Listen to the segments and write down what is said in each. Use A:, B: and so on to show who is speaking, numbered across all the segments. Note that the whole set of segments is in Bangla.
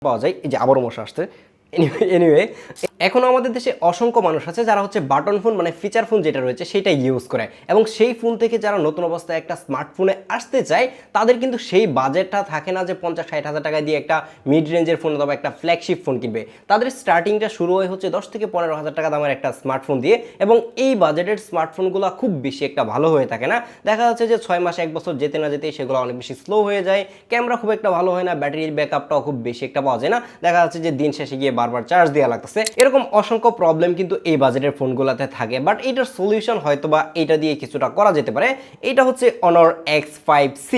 A: পাওয়া যায়। এই যে আবারও মশা আসছে। এনিওয়ে এখনও আমাদের দেশে অসংখ্য মানুষ আছে যারা হচ্ছে বাটন ফোন মানে ফিচার ফোন যেটা রয়েছে সেটা ইউজ করে, এবং সেই ফোন থেকে যারা নতুন অবস্থায় একটা স্মার্টফোনে আসতে চায় তাদের কিন্তু সেই বাজেটটা থাকে না যে 50-60 হাজার টাকা দিয়ে একটা মিড রেঞ্জের ফোন অথবা একটা ফ্ল্যাগশিপ ফোন কিনবে। তাদের স্টার্টিংটা শুরু হয় হচ্ছে 10 থেকে 15 হাজার টাকা দামের একটা স্মার্টফোন দিয়ে, এবং এই বাজেটের স্মার্টফোনগুলো খুব বেশি একটা ভালো হয়ে থাকে না। দেখা যাচ্ছে যে 6 মাস 1 বছর যেতে না যেতে সেগুলো অনেক বেশি স্লো হয়ে যায়, ক্যামেরা খুব একটা ভালো হয় না, ব্যাটারির ব্যাকআপটাও খুব বেশি একটা পাওয়া যায় না, দেখা যাচ্ছে যে দিন শেষে গিয়ে বারবার চার্জ দেওয়া লাগতেছে। এরকম অসংখ্য প্রবলেম কিন্তু এই বাজেটের ফোনগুলোতে থাকে, বাট এটার সলিউশন হয়তোবা এটা দিয়ে কিছুটা করা যেতে পারে। এটা হচ্ছে Honor X5C,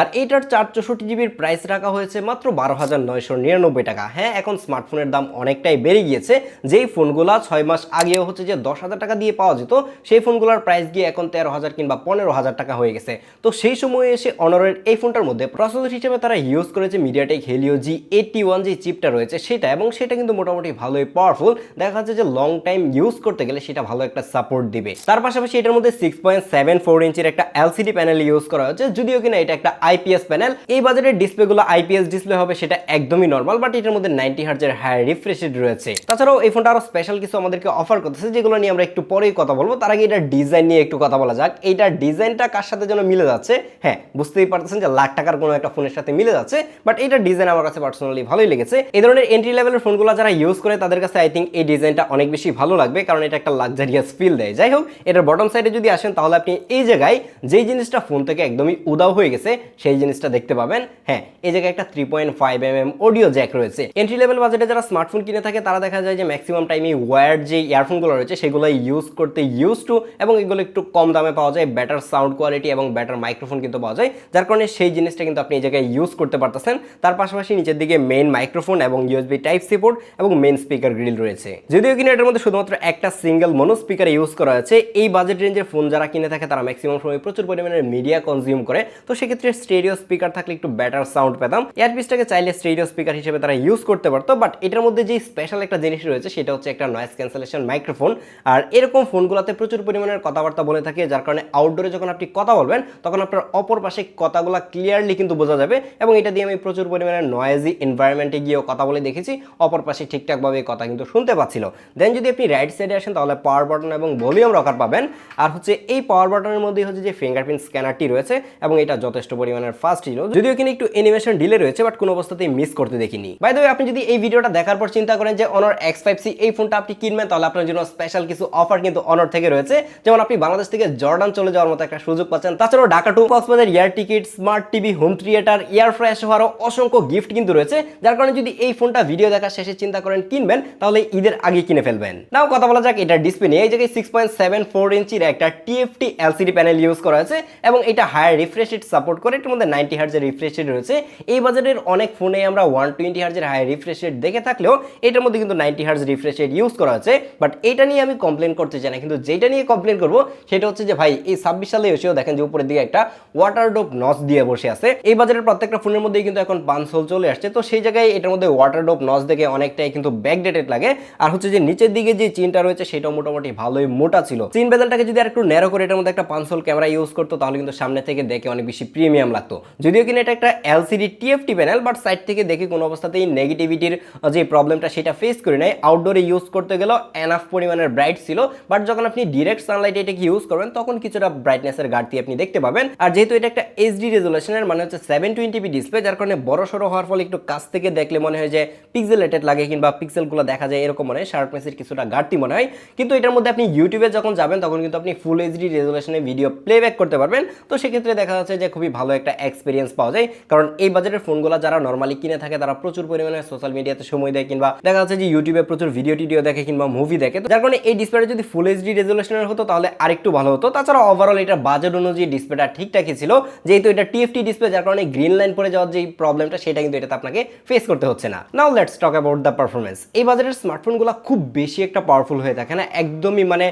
A: আর এইটার 464 প্রাইস রাখা হয়েছে মাত্র 12,999 টাকা। হ্যাঁ, এখন স্মার্টফোনের দাম অনেকটাই বেড়ে গিয়েছে। যেই ফোনগুলো 6 মাস আগেও হচ্ছে যে 10,000 টাকা দিয়ে পাওয়া যেত, সেই ফোনগুলোর প্রাইস গিয়ে এখন 13,000 কিংবা 15,000 টাকা হয়ে গেছে। তো সেই সময়ে এসে অনরের এই ফোনটার মধ্যে প্রসেসর হিসেবে তারা ইউজ করেছে MediaTek Helio G81 যে চিপটা রয়েছে সেটা, এবং সেটা কিন্তু মোটামুটি ভালোই পাওয়ারফুল। দেখা যাচ্ছে যে লং টাইম ইউজ করতে গেলে সেটা ভালো একটা সাপোর্ট দিবে। তার পাশাপাশি এটার মধ্যে 6.74 ইঞ্চির একটা LCD প্যানেল ইউজ করা হয়েছে, যদিও কিনা এটা একটা IPS প্যানেল। এই বাজারের ডিসপ্লেগুলো IPS ডিসপ্লে হবে সেটা একদমই নরমাল, বাট এটার মধ্যে 90 হার্জের হাই রিফ্রেশ রেট রয়েছে। তাছাড়াও এই ফোনটা আরো স্পেশাল কিছু আমাদেরকে অফার করতেছে, যেগুলো নিয়ে আমরা একটু পরেই কথা বলবো। তার আগে এটার ডিজাইন নিয়ে একটু কথা বলা যাক। এইটার ডিজাইনটা কার সাথে যেন মিলে যাচ্ছে। হ্যাঁ, বুঝতেই পারতেছেন যে লাখ টাকার কোনো একটা ফোনের সাথে মিলে যাচ্ছে, বাট এইটার ডিজাইন আমার কাছে পার্সোনালি ভালোই লেগেছে। এই ধরনের এন্ট্রি লেভেলের ফোনগুলো যারা ইউজ করে তাদের কাছে আই থিঙ্ক এই ডিজাইনটা অনেক বেশি ভালো লাগবে, কারণ এটা একটা লাক্সারিয়াস ফিল দেয়। যাই হোক, এটার বটম সাইডে যদি আসেন তাহলে আপনি এই জায়গায় যেই জিনিসটা ফোন থেকে একদমই উদাও হয়ে গেছে সেই জিনিসটা দেখতে পাবেন। হ্যাঁ, এই জায়গায় একটা 3.5mm অডিও জ্যাক রয়েছে। এন্ট্রি লেভেল বাজেটে যারা স্মার্টফোন কিনে থাকে তারা দেখা যায় যে ম্যাক্সিমাম টাইমে ওয়্যার্ড যে ইয়ারফোনগুলো রয়েছে সেগুলো ইউজ করতে ইউজ টু, এবং এগুলো একটু কম দামে পাওয়া যায়, বেটার সাউন্ড কোয়ালিটি এবং বেটার মাইক্রোফোন কিন্তু পাওয়া যায়, যার কারণে সেই জিনিসটা কিন্তু আপনি এই জায়গায় ইউজ করতে পারতেছেন। তার পাশাপাশি নিচের দিকে মেইন মাইক্রোফোন এবং USB Type-C পোর্ট এবং মেইন স্পিকার গ্রিল রয়েছে। যদিও কিনা এটার মধ্যে শুধুমাত্র একটা সিঙ্গেল মনো স্পিকার ইউজ করা হয়েছে। এই বাজেট রেঞ্জের ফোন যারা কিনে থাকে তারা ম্যাক্সিমাম সময় প্রচুর পরিমাণে মিডিয়া কনজিউম করে, তো সেক্ষেত্রে স্টেরিও স্পিকার থাকলে একটু বেটার সাউন্ড পেতাম। এয়ারপিসটাকে চাইলে স্টেরিও স্পিকার হিসেবে তারা ইউজ করতে পারতো, বাট এটার মধ্যে যে স্পেশাল একটা জিনিস রয়েছে সেটা হচ্ছে একটা নয়েজ ক্যান্সেলেশন মাইক্রোফোন। আর এরকম ফোনগুলোতে প্রচুর পরিমাণের কথাবার্তা বলে থাকে, যার কারণে আউটডোরে যখন আপনি কথা বলবেন তখন আপনার অপর পাশে কথাগুলো ক্লিয়ারলি কিন্তু বোঝা যাবে, এবং এটা দিয়ে আমি প্রচুর পরিমাণে নয়েজি এনভায়রনমেন্টে গিয়েও কথা বলে দেখেছি, অপর পাশে ঠিকঠাকভাবে কথা কিন্তু শুনতে পাচ্ছিল। দেন যদি আপনি রাইট সাইডে আসেন তাহলে পাওয়ার বাটন এবং ভলিউম রকার পাবেন। আর হচ্ছে এই পাওয়ার বাটনের মধ্যেই হচ্ছে যে ফিঙ্গারপ্রিন্ট স্ক্যানারটি রয়েছে, এবং এটা যথেষ্ট পরিমাণের ফাস্ট ছিল, যদিও কিনা একটু অ্যানিমেশন ডিলে রয়েছে, বাট কোনো অবস্থাতেই মিস করতে দেখিনি। বাই দ্য ওয়ে, আপনি যদি এই ভিডিওটা দেখার পর চিন্তা করেন যে Honor X5C এই ফোনটা আপনি কিনবেন, তাহলে আপনার জন্য স্পেশাল কিছু অফার কিন্তু Honor থেকে রয়েছে। যেমন আপনি বাংলাদেশ থেকে জর্ডান চলে যাওয়ার মতো একটা সুযোগ পাচ্ছেন। তাছাড়াও Dhaka to Cox's Bazar air ticket, smart TV, home theatre, air fry সহ আরও অসংখ্য গিফট কিন্তু রয়েছে, যার কারণে যদি এই ফোনটা ভিডিও দেখার শেষে চিন্তা করেন কিনবেন, তাহলে ঈদের আগে কিনে ফেলবেন। নাও কথা বলা যাক এটার ডিসপ্লে নিয়ে। এই জায়গায় 6.74 ইঞ্চির একটা TFT LCD প্যানেল ইউজ করা হয়েছে, এবং এটা হায়ার রিফ্রেশ রেট সাপোর্ট করে। এটার মধ্যে 90 হার্জের রিফ্রেশ রেট রয়েছে। এই বাজারের অনেক ফোনে আমরা 120 হার্জের হায়ার রিফ্রেশ রেট দেখে থাকলেও এটার মধ্যে কিন্তু 90 হার্জ রিফ্রেশ রেট ইউজ করা হয়েছে। বাট এটা নিয়ে আমি কমপ্লেন করতে চাই না, কিন্তু যেটা নিয়ে কমপ্লেন করবো সেটা হচ্ছে যে ভাই এই 26 সালে এসেও দেখেন যে উপরের দিকে একটা ওয়াটারড্রপ নচ দিয়ে বসে আছে। এই বাজারের প্রত্যেকটা ফোনের মধ্যেই কিন্তু এখন পাঞ্চ হোল চলে আসছে, তো সেই জায়গায় এটার মধ্যে ওয়াটারড্রপ নচ দেখে অনেকটাই কিন্তু ব্যাকডেটেড লাগে। আর হচ্ছে যে নিচের দিকে যে চিনটা রয়েছে সেটাও মোটামুটি ভালোই মোটা ছিল। চিন বেজেলটাকে যদি আর একটু ন্যারো করে এটার মধ্যে একটা পাঞ্চ হোল ক্যামেরা ইউজ করতো তাহলে কিন্তু সামনে থেকে দেখে অনেক বেশি প্রিমিয়াম লাগতো। যদিও কিনা এটা একটা LCD TFT panel, but side থেকে দেখে কোনো অবস্থাতেই নেগেটিভিটির যে প্রবলেমটা সেটা ফেস করে নাই। আউটডোরে ইউজ করতে গেলেও এনাফ পরিমাণের ব্রাইট ছিল, বাট যখন আপনি ডিরেক্ট সানলাইটে এটাকে ইউজ করবেন তখন কিছুটা ব্রাইটনেসের ঘাটতি আপনি দেখতে পাবেন। আর যেহেতু এটা একটা HD রেজুলেশনের মানে হচ্ছে 720p ডিসপ্লে, যার কারণে বড় সড়ো হওয়ার ফলে একটু কাছ থেকে দেখলে মনে হয় যে পিক্সেলেটেড লাগে, কিংবা পিক্সেলগুলো দেখা যায় এরকম মনে হয়, শার্পনেসের কিছুটা ঘাটতি মনে হয়। কিন্তু এটার মধ্যে আপনি ইউটিউবে যখন যাবেন তখন কিন্তু আপনি ফুল HD রেজুলেশনে ভিডিও প্লেব্যাক করতে পারবেন, তো সেক্ষেত্রে দেখা যাচ্ছে যে খুবই ভালো একটা এক্সপিরিয়েন্স পাওয়া যায়। কারণ এই বাজারের ফোনগুলো যারা নর্মালি কিনে থাকে তারা প্রচুর পরিমাণে সোশ্যাল মিডিয়াতে সময় দেয়, কিংবা দেখা যাচ্ছে যে ইউটিউবে প্রচুর ভিডিও টিডিও দেখে কিংবা মুভি দেখে, যার কারণে এই ডিসপ্লেটা যদি ফুল HD রেজুলেশনের হতো তাহলে আরেকটু ভালো হতো। তাছাড়া ওভারঅল এটা বাজেট অনুযায়ী ডিসপ্লেটা ঠিকঠাকই ছিল, যেহেতু এটা TFT ডিসপ্লে, যার কারণে গ্রিন লাইন পড়ে যাওয়ার যে প্রবলেমটা সেটা কিন্তু এটাতে আপনাকে ফেস করতে হচ্ছে না। Now let's talk about the performance. এই বাজারের স্মার্টফোনগুলো খুব বেশি একটা পাওয়ারফুল হয়ে থাকে না, একদমই মানে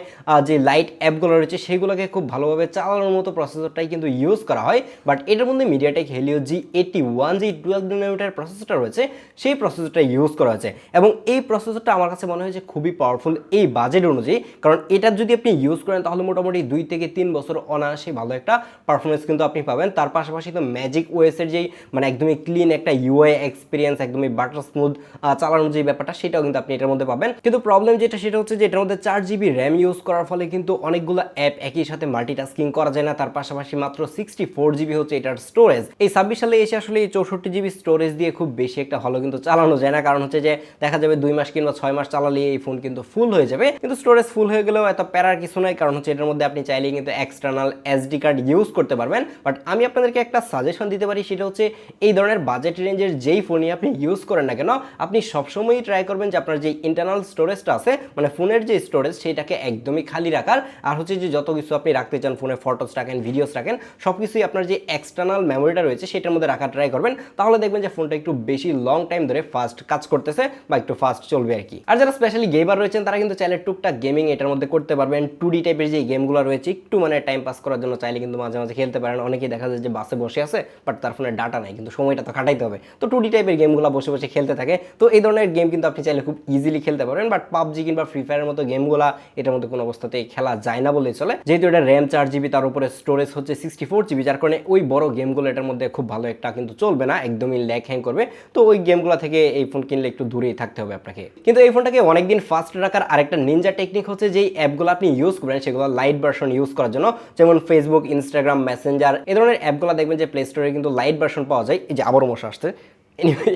A: যে লাইট অ্যাপগুলো রয়েছে সেগুলোকে খুব ভালোভাবে চালানোর মতো প্রসেসরটাই কিন্তু ইউজ করা হয়। বাট এটা এটার মধ্যে মিডিয়াটেক হেলিও G81 যে 12 ন্যানোমিটার প্রসেসরটা রয়েছে সেই প্রসেসরটা ইউজ করা হয়েছে এবং এই প্রসেসরটা আমার কাছে মনে হয় যে খুবই পাওয়ারফুল এই বাজেট অনুযায়ী, কারণ এটা যদি আপনি ইউজ করেন তাহলে মোটামুটি 2 থেকে 3 বছর অনায়াসে ভালো একটা পারফরমেন্স কিন্তু আপনি পাবেন। তার পাশাপাশি তো ম্যাজিক ওএস এর যেই মানে একদমই ক্লিন একটা ইউআই এক্সপিরিয়েন্স, একদমই বাটার স্মুথ চালানোর যে ব্যাপারটা সেটাও কিন্তু আপনি এটার মধ্যে পাবেন। কিন্তু প্রবলেম যেটা সেটা হচ্ছে যে এটার মধ্যে 4GB র্যাম ইউজ করার ফলে কিন্তু অনেকগুলো অ্যাপ একই সাথে মাল্টিটাস্কিং করা যায় না। তার পাশাপাশি মাত্র 64GB হচ্ছে এটার স্টোরেজ। এই 26 সালে এসে আসলে এই 64GB স্টোরেজ দিয়ে খুব বেশি একটা ভালো কিন্তু চালানো যায় না, কারণ হচ্ছে যে দেখা যাবে 2 মাস কিংবা 6 মাস চালালে এই ফোন কিন্তু ফুল হয়ে যাবে। কিন্তু স্টোরেজ ফুল হয়ে গেলেও এত প্যারার কিছু নাই, কারণ হচ্ছে এটার মধ্যে আপনি চাইলেই কিন্তু এক্সটার্নাল এসডি কার্ড ইউজ করতে পারবেন। বাট আমি আপনাদেরকে একটা সাজেশন দিতে পারি, সেটা হচ্ছে এই ধরনের বাজেট রেঞ্জের যেই ফোনই আপনি ইউজ করেন না কেন, আপনি সবসময়ই ট্রাই করবেন যে আপনার যে ইন্টারনাল স্টোরেজটা আছে মানে ফোনের যে স্টোরেজ সেটাকে একদমই খালি রাখার। আর হচ্ছে যে যত কিছু আপনি রাখতে চান ফোনে, ফটোস রাখেন, ভিডিওস রাখেন, সবকিছুই আপনার যে এক্সটার্নাল মেমোরিটা রয়েছে সেটার মধ্যে রাখার ট্রাই করবেন। তাহলে দেখবেন যে ফোনটা একটু বেশি লং টাইম ধরে ফাস্ট কাজ করতেছে বা একটু ফাস্ট চলবে আর কি। আর যারা স্পেশালি গেমার রয়েছেন তারা কিন্তু চাইলে টুকটাক গেমিং এটার মধ্যে করতে পারবেন। 2D টাইপের যে গেমগুলো রয়েছে একটু মানে টাইম পাস করার জন্য চাইলে কিন্তু মাঝে মাঝে খেলতে পারেন। অনেকেই দেখা যায় যে বাসে বসে আছে বাট তার ফোনে ডাটা নাই, কিন্তু সময়টা তো কাটাইতে হবে, তো 2D টাইপের গেমগুলো বসে বসে খেলতে থাকে। তো এই ধরনের গেম কিন্তু আপনি চাইলে খুব ইজিলি খেলতে পারবেন। বাট পাবজি কিংবা ফ্রি ফায়ারের মতো গেমগুলো এটার মধ্যে কোনো অবস্থাতেই খেলা যায় না বলেই চলে, যেহেতু এটা র্যাম 4GB তার উপরে স্টোরেজ হচ্ছে 64GB, যার কারণে ওই বড় গেমগুলো এটার মধ্যে খুব ভালো একটা কিন্তু চলবে না, একদমই ল্যাগ হ্যাং করবে। তো ওই গেমগুলো থেকে এই ফোন কিনলে একটু দূরেই থাকতে হবে আপনাকে। কিন্তু এই ফোনটাকে অনেকদিন ফাস্ট রাখার আরেকটা নিনজা টেকনিক হচ্ছে যে অ্যাপগুলো আপনি ইউজ করবেন সেগুলো লাইট ভার্সন ইউজ করার জন্য, যেমন ফেসবুক, ইনস্টাগ্রাম, মেসেঞ্জার এই ধরনের অ্যাপগুলো দেখবেন যে প্লে স্টোরে কিন্তু লাইট ভার্সন পাওয়া যায়। এই যে আবারও মশা আসছে।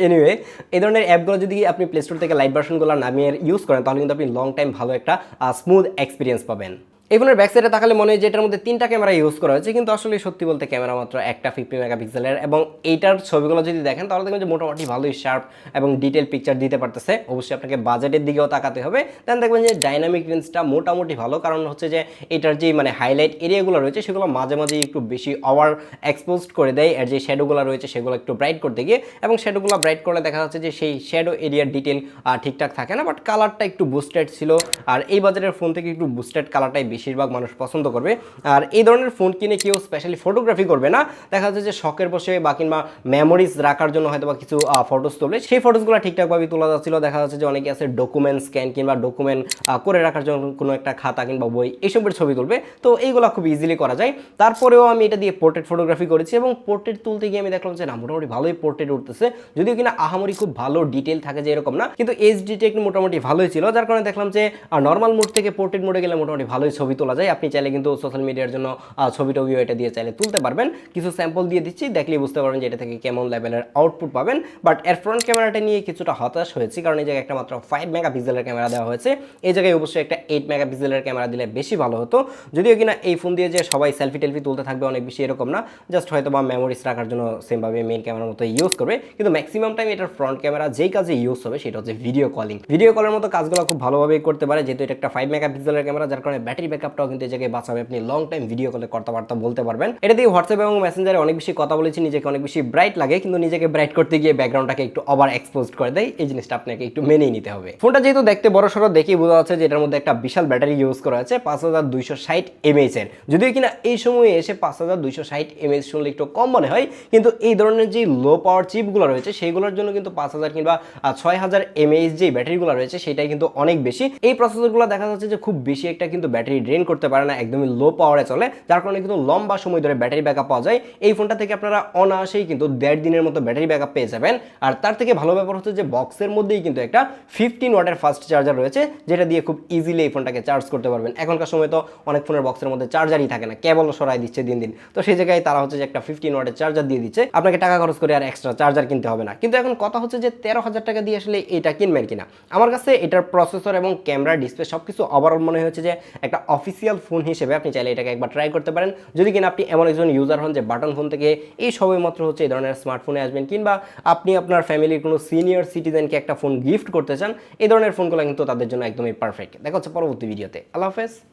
A: এনিওয়ে এই ধরনের অ্যাপগুলো যদি আপনি প্লে স্টোর থেকে লাইট ভার্সনগুলো নামিয়ে ইউজ করেন তাহলে কিন্তু আপনি লং টাইম ভালো একটা স্মুথ এক্সপিরিয়েন্স পাবেন। এই ফোনের ব্যাক সাইডে তাকালে মনে হয় যে এটার মধ্যে 3টা ক্যামেরা ইউজ করা হয়েছে, কিন্তু আসলে সত্যি বলতে ক্যামেরা মাত্র একটা 50 মেগাপিক্সেলের, এবং এইটার ছবিগুলো যদি দেখেন তাহলে দেখবেন যে মোটামুটি ভালোই শার্প এবং ডিটেল পিকচার দিতে পারতেছে। অবশ্যই আপনাকে বাজেটের দিকেও তাকাতে হবে। দেন দেখবেন যে ডাইনামিক রেঞ্জটা মোটামুটি ভালো, কারণ হচ্ছে যে এটার যে মানে হাইলাইট এরিয়াগুলো রয়েছে সেগুলো মাঝে মাঝে একটু বেশি ওভার এক্সপোজড করে দেয়, আর যে শ্যাডোগুলো রয়েছে সেগুলো একটু ব্রাইট করতে গিয়ে, এবং শ্যাডোগুলো ব্রাইট করলে দেখা যাচ্ছে যে সেই শ্যাডো এরিয়ার ডিটেল ঠিকঠাক থাকে না, বাট কালারটা একটু বুস্টেড ছিল। আর এই বাজারের ফোন থেকে একটু বুস্টেড কালারটাই বেশিরভাগ মানুষ পছন্দ করবে। আর এই ধরনের ফোন কিনে কেউ স্পেশালি ফটোগ্রাফি করবে না, দেখা যাচ্ছে যে শখের বসে বা কিংবা মেমোরিজ রাখার জন্য হয়তো বা কিছু ফটোস তুলবে, সেই ফটোসগুলো ঠিকঠাকভাবে তোলা যাচ্ছিল। দেখা যাচ্ছে যে অনেকে আছে ডকুমেন্ট স্ক্যান কিংবা ডকুমেন্ট করে রাখার জন্য কোনো একটা খাতা কিংবা বই এইসবের ছবি তুলবে, তো এইগুলো খুব ইজিলি করা যায়। তারপরেও আমি এটা দিয়ে পোর্ট্রেট ফটোগ্রাফি করেছি এবং পোর্ট্রেট তুলতে গিয়ে আমি দেখলাম যে না মোটামুটি ভালোই পোর্ট্রেট উঠতেছে, যদিও কিনা আহামরি খুব ভালো ডিটেল থাকে যে এরকম না, কিন্তু এইচডি টেকনিক মোটামুটি ভালোই ছিল, যার কারণে দেখলাম যে নর্মাল মোড থেকে পোর্ট্রেট মোডে গেলে মোটামুটি ভালোই ছবি তোলা যায়। আপনি চাইলে কিন্তু সোশ্যাল মিডিয়ার জন্য ছবি টবিও এটা দিয়ে চাইলে তুলতে পারবেন। কিছু স্যাম্পল দিয়ে দিচ্ছি, দেখলেই বুঝতে পারবেন যে এটা থেকে কেমন লেভেলের আউটপুট পাবেন। বাট এর ফ্রন্ট ক্যামেরাটা নিয়ে কিছুটা হতাশ হয়েছি, কারণ এই জায়গায় একটা মাত্র 5 মেগাপিক্সেলের ক্যামেরা দেওয়া হয়েছে, এই জায়গায় অবশ্যই একটা 8 মেগাপিক্সেলের ক্যামেরা দিলে বেশি ভালো হতো। যদিও কিনা এই ফোন দিয়ে যে সবাই সেলফি টেলফি তুলতে থাকবে অনেক বেশি এরকম না, জাস্ট হয়তো বা মেমোরিজ রাখার জন্য সেমভাবে মেইন ক্যামেরার মতো ইউজ করবে, কিন্তু ম্যাক্সিমাম টাইম এটার ফ্রন্ট ক্যামেরা যেই কাজে ইউজ হবে সেটা হচ্ছে ভিডিও কলিং। ভিডিও কলের মতো কাজগুলো খুব ভালোভাবেই করতে পারে, যেহেতু এটা একটা 5 মেগাপিক্সেলের ক্যামেরা, যার কারণে ব্যাটারি ব্যাকআপটাও কিন্তু এই জায়গায় বাঁচাবে, আপনি লং টাইম ভিডিও কলে কথাবার্তা বলতে পারবেন। এটা দিয়ে হোয়াটসঅ্যাপ এবং মেসেঞ্জারে অনেক বেশি কথা বলেছি, নিজেকে অনেক বেশি ব্রাইট লাগে, কিন্তু নিজেকে ব্রাইট করতে গিয়ে ব্যাকগ্রাউন্ডটাকে একটু ওভার এক্সপোজড করে দেয়, এই জিনিসটা আপনাকে একটু মেনেই নিতে হবে। ফোনটা যেহেতু দেখতে বড় সড়ো দেখেই বোঝা যাচ্ছে যে এটার মধ্যে একটা বিশাল ব্যাটারি ইউজ করা আছে 5260 mAh এর, যদিও কিনা এই সময়ে এসে 5260 mAh শুনলে একটু কম মনে হয়, কিন্তু এই ধরনের যে লো পাওয়ার চিপগুলো রয়েছে সেইগুলোর জন্য কিন্তু 5000 কিংবা 6000 mAh যে ব্যাটারিগুলো রয়েছে সেটাই কিন্তু অনেক বেশি। এই প্রসেসরগুলো দেখা যাচ্ছে যে খুব বেশি একটা কিন্তু ব্যাটারি ড্রেন করতে পারে না, একদমই লো পাওয়ারে চলে, যার কারণে কিন্তু লম্বা সময় ধরে ব্যাটারি ব্যাকআপ পাওয়া যায়। এই ফোনটা থেকে আপনারা অনায়াসেই কিন্তু 1.5 দিনের মতো ব্যাটারি ব্যাকআপ পেয়ে যাবেন। আর তার থেকে ভালো ব্যাপার হচ্ছে যে বক্সের মধ্যেই কিন্তু একটা 15 ওয়াটের ফাস্ট চার্জার রয়েছে, যেটা দিয়ে খুব ইজিলি এই ফোনটাকে চার্জ করতে পারবেন। এখনকার সময় তো অনেক ফোনের বক্সের মধ্যে চার্জারই থাকে না, কেবল সরাই দিচ্ছে দিন দিন, তো সেই জায়গায় তারা হচ্ছে যে একটা 15 ওয়াটের চার্জার দিয়ে দিচ্ছে, আপনাকে টাকা খরচ করে আর এক্সট্রা চার্জার কিনতে হবে না। কিন্তু এখন কথা হচ্ছে যে 13,000 টাকা দিয়ে আসলে এটা কিনবেন কিনা। আমার কাছে এটার প্রসেসর এবং ক্যামেরা, ডিসপ্লে সবকিছু ওভারঅল মনে হচ্ছে যে একটা অফিসিয়াল ফোন হিসেবে আপনি চাইলে এটাকে একবার ট্রাই করতে পারেন, যদি কিনা আপনি এমন একজন ইউজার হন যে বাটন ফোন থেকে এই সবেমাত্র হচ্ছে এই ধরনের স্মার্টফোনে আসবেন, কিংবা আপনি আপনার ফ্যামিলির কোনো সিনিয়র সিটিজেনকে একটা ফোন গিফট করতে চান, এই ধরনের ফোনগুলো কিন্তু তাদের জন্য একদমই পারফেক্ট। দেখা হচ্ছে পরবর্তী ভিডিওতে। আল্লাহ হাফেজ।